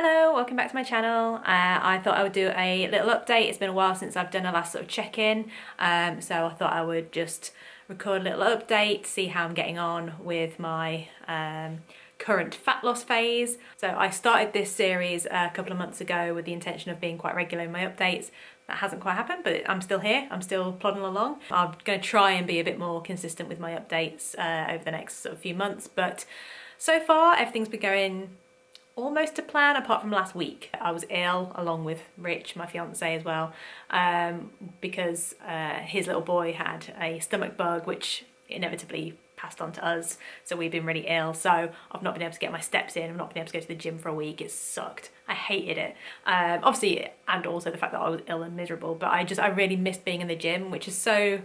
Hello, welcome back to my channel. I thought I would do a little update. It's been a while since I've done a last sort of check-in, so I thought I would just record a little update, see how I'm getting on with my current fat loss phase. So I started this series a couple of months ago with the intention of being quite regular in my updates. That hasn't quite happened, but I'm still here. I'm still plodding along. I'm going to try and be a bit more consistent with my updates over the next sort of few months, but so far everything's been going almost to plan, apart from last week. I was ill along with Rich, my fiance, as well, because his little boy had a stomach bug which inevitably passed on to us, so we've been really ill. So I've not been able to get my steps in. I've not been able to go to the gym for a week. It sucked. I hated it, obviously, and also the fact that I was ill and miserable, but I really missed being in the gym, which is so...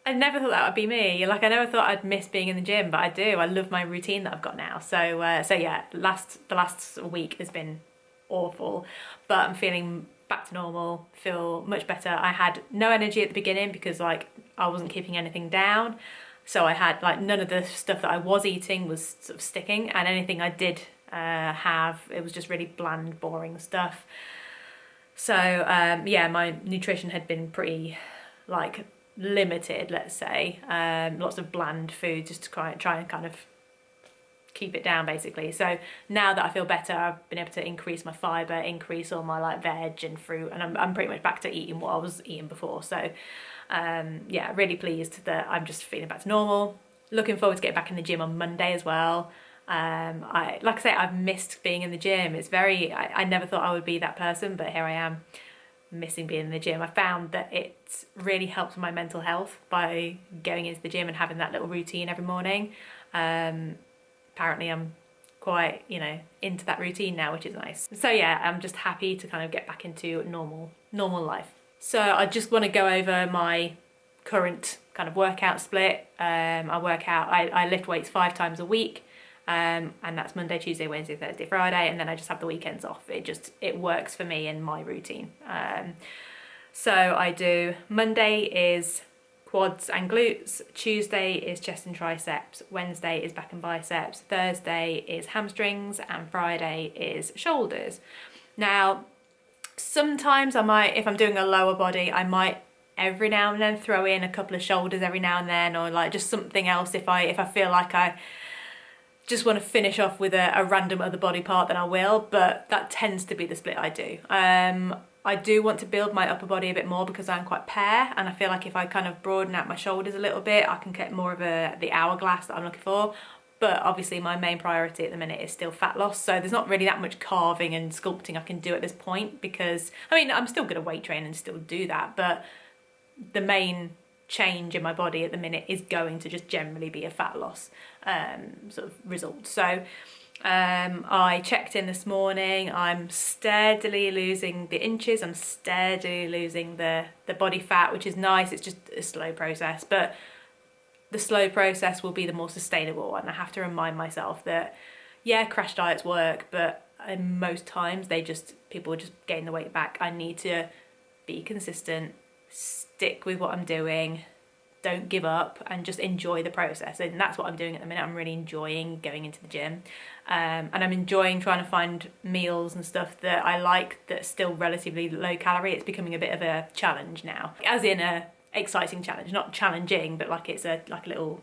I never thought that would be me. Like, I never thought I'd miss being in the gym, but I do. I love my routine that I've got now. So yeah, the last week has been awful, but I'm feeling back to normal, feel much better. I had no energy at the beginning because like I wasn't keeping anything down. So I had like none of the stuff that I was eating was sort of sticking, and anything I did have, it was just really bland, boring stuff. So yeah, my nutrition had been pretty like limited, let's say. Lots of bland food just to try and kind of keep it down, basically. So now that I feel better, I've been able to increase my fibre, increase all my like veg and fruit, and I'm pretty much back to eating what I was eating before. So yeah, really pleased that I'm just feeling back to normal. Looking forward to getting back in the gym on Monday as well. Like I say, I've missed being in the gym. It's very, I never thought I would be that person, but here I am, missing being in the gym. I found that it really helps my mental health by going into the gym and having that little routine every morning. Apparently I'm quite, into that routine now, which is nice. So yeah, I'm just happy to kind of get back into normal life. So I just want to go over my current kind of workout split. I lift weights 5 times a week. And that's Monday, Tuesday, Wednesday, Thursday, Friday, and then I just have the weekends off. It works for me in my routine. So I do, Monday is quads and glutes, Tuesday is chest and triceps, Wednesday is back and biceps, Thursday is hamstrings, and Friday is shoulders. Now, sometimes I might, if I'm doing a lower body, I might every now and then throw in a couple of shoulders every now and then, or like just something else if I feel like I just want to finish off with a random other body part, then I will, but that tends to be the split I do. I do want to build my upper body a bit more because I'm quite pear, and I feel like if I kind of broaden out my shoulders a little bit, I can get more of the hourglass that I'm looking for. But obviously my main priority at the minute is still fat loss, so there's not really that much carving and sculpting I can do at this point, because, I mean, I'm still going to weight train and still do that, but the main change in my body at the minute is going to just generally be a fat loss sort of result. So I checked in this morning. I'm steadily losing the inches. I'm steadily losing the body fat, which is nice. It's just a slow process, but the slow process will be the more sustainable. And I have to remind myself that, yeah, crash diets work, but most times people just gain the weight back. I need to be consistent, stick with what I'm doing, don't give up, and just enjoy the process. And that's what I'm doing at the minute. I'm really enjoying going into the gym, and I'm enjoying trying to find meals and stuff that I like that's still relatively low calorie. It's becoming a bit of a challenge now, as in a exciting challenge, not challenging, but like it's a little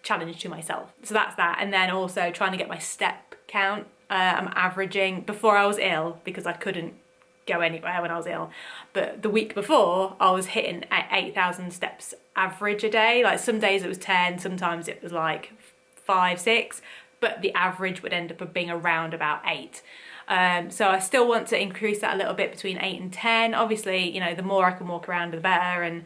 challenge to myself. So that's that. And then also trying to get my step count. I'm averaging, before I was ill, because I couldn't go anywhere when I was ill, but the week before I was hitting at 8,000 steps average a day. Like some days it was 10, sometimes it was like 5, 6, but the average would end up being around about 8. So I still want to increase that a little bit, between 8 and 10. Obviously, the more I can walk around, the better. And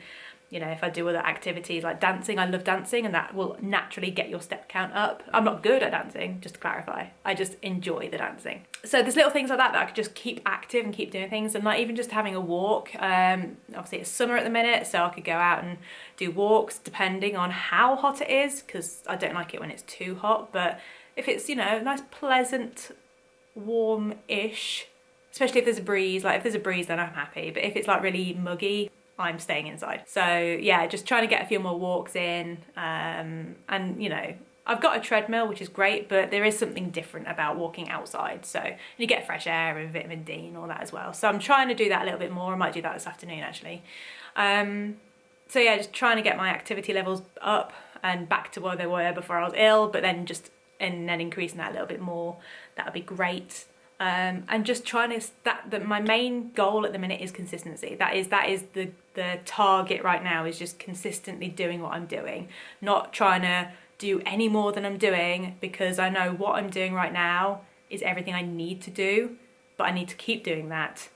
if I do other activities like dancing, I love dancing, and that will naturally get your step count up. I'm not good at dancing, just to clarify. I just enjoy the dancing. So there's little things like that I could just keep active and keep doing things, and like even just having a walk. Obviously it's summer at the minute, so I could go out and do walks depending on how hot it is, because I don't like it when it's too hot. But if it's, nice, pleasant, warm-ish, especially if there's a breeze, like if there's a breeze then I'm happy, but if it's like really muggy, I'm staying inside. So yeah, just trying to get a few more walks in, and I've got a treadmill, which is great, but there is something different about walking outside. So you get fresh air and vitamin D and all that as well. So I'm trying to do that a little bit more. I might do that this afternoon actually. So yeah, just trying to get my activity levels up and back to where they were before I was ill, but then and then increasing that a little bit more. That would be great. And just trying to, my main goal at the minute is consistency. That is the target right now, is just consistently doing what I'm doing, not trying to do any more than I'm doing, because I know what I'm doing right now is everything I need to do, but I need to keep doing that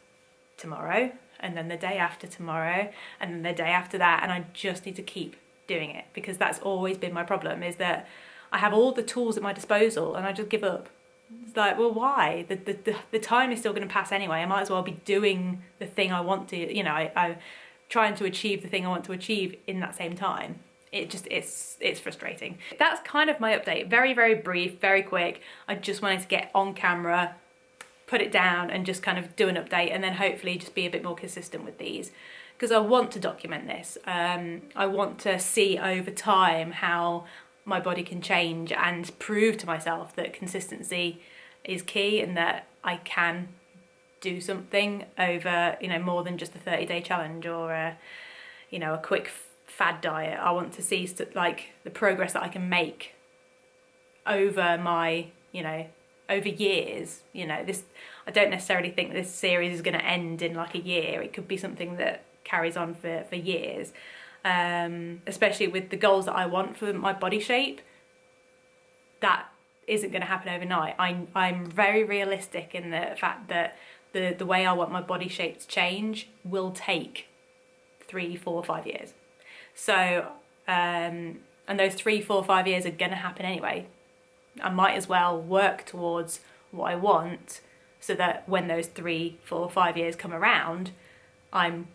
tomorrow, and then the day after tomorrow, and then the day after that, and I just need to keep doing it, because that's always been my problem, is that I have all the tools at my disposal and I just give up. It's like, well, why? The time is still going to pass anyway. I might as well be doing the thing I want to, you know, I'm trying to achieve the thing I want to achieve in that same time. It's frustrating. That's kind of my update. Very, very brief, very quick. I just wanted to get on camera, put it down and just kind of do an update, and then hopefully just be a bit more consistent with these, because I want to document this. I want to see over time how my body can change and prove to myself that consistency is key, and that I can do something over, you know, more than just a 30-day challenge or a, you know, a quick fad diet. I want to see like the progress that I can make over my, you know, over years. You know, this, I don't necessarily think this series is going to end in like a year. It could be something that carries on for years, especially with the goals that I want for my body shape. That isn't going to happen overnight. I'm very realistic in the fact that the way I want my body shape to change will take 3, 4, 5 years. So, and those 3, 4, 5 years are going to happen anyway. I might as well work towards what I want, so that when those 3, 4, 5 years come around, I'm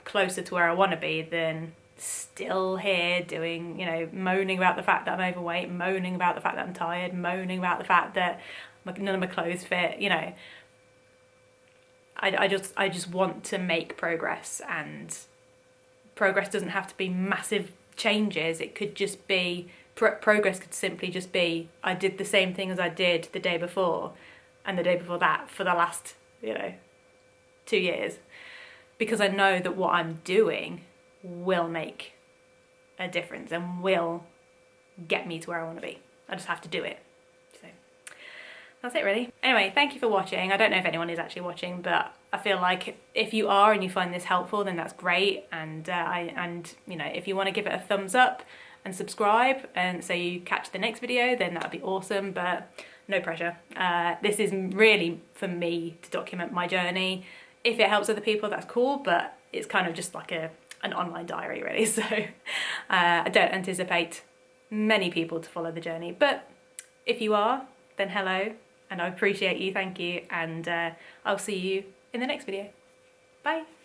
closer to where I want to be than still here doing, you know, moaning about the fact that I'm overweight, moaning about the fact that I'm tired, moaning about the fact that none of my clothes fit. You know, I just want to make progress, and progress doesn't have to be massive changes. It could just be, progress could simply just be, I did the same thing as I did the day before and the day before that for the last, you know, 2 years, because I know that what I'm doing will make a difference and will get me to where I want to be. I just have to do it. So that's it really. Anyway, thank you for watching. I don't know if anyone is actually watching, but I feel like if you are and you find this helpful, then that's great. And you know, if you want to give it a thumbs up and subscribe, and so you catch the next video, then that'd be awesome. But no pressure. This is really for me to document my journey. If it helps other people, that's cool, but it's kind of just like an online diary really. So I don't anticipate many people to follow the journey, but if you are, then hello, and I appreciate you, thank you, and I'll see you in the next video. Bye.